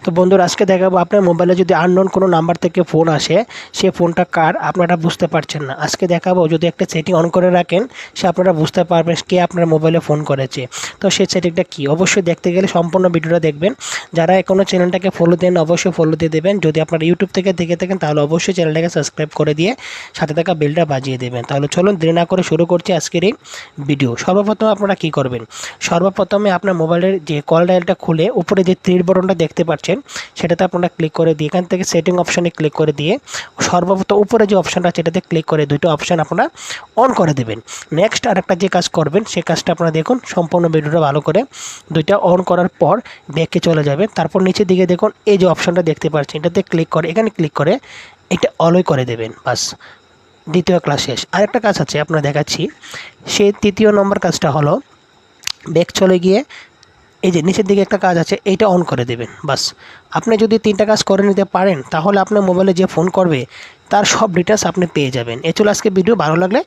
তো বন্ধুরা আজকে দেখাবো আপনার মোবাইলে যদি আননোন কোনো নাম্বার থেকে ফোন আসে, সে ফোনটা কার আপনারা বুঝতে পারছেন না। আজকে দেখাবো যদি একটা সেটিং অন করে রাখেন, সে আপনারা বুঝতে পারবেন কে আপনার মোবাইলে ফোন করেছে। তো সেই সেটিংটা কী অবশ্যই দেখতে গেলে সম্পূর্ণ ভিডিওটা দেখবেন। যারা এখনও চ্যানেলটাকে ফলো দেন অবশ্যই ফলো দিয়ে দেবেন। যদি আপনারা ইউটিউব থেকে দেখে থাকেন তাহলে অবশ্যই চ্যানেলটাকে সাবস্ক্রাইব করে দিয়ে সাথে থাকা বেলটা বাজিয়ে দেবেন। তাহলে চলুন দেরি না করে শুরু করছি আজকের এই ভিডিও। সর্বপ্রথম আপনারা কী করবেন, সর্বপ্রথমে আপনার মোবাইলের যে কল ডায়ালটা খুলে উপরে যে তীর বাটনটা দেখতে পাচ্ছেন সেটাতে আপনারা ক্লিক করে দিয়ে এখান থেকে সেটিং অপশানে ক্লিক করে দিয়ে সর্বপ্রথম উপরে যে অপশানটা আছে এটাতে ক্লিক করে দুটো অপশান আপনারা অন করে দেবেন। নেক্সট আরেকটা যে কাজ করবেন সেই কাজটা আপনারা দেখুন সম্পূর্ণ ভিডিওটা ভালো করে। দুইটা অন করার পর ব্যাকে চলে যাবেন, তারপর নিচের দিকে দেখুন এই যে অপশানটা দেখতে পাচ্ছেন এটাতে ক্লিক করে এখানে ক্লিক করে এটা অলওয়ে করে দেবেন। বাস, দ্বিতীয় ক্লাস শেষ। আরেকটা কাজ আছে আপনারা দেখাচ্ছি, সেই তৃতীয় নম্বর কাজটা হলো ব্যাক চলে গিয়ে এই যে নিচের দিকে একটা কাজ আছে এইটা অন করে দেবেন। বাস, আপনি যদি তিনটা কাজ করে নিতে পারেন তাহলে আপনার মোবাইলে যে ফোন করবে তার সব ডিটেলস আপনি পেয়ে যাবেন। এ চলে আজকে ভিডিও। ভালো লাগলে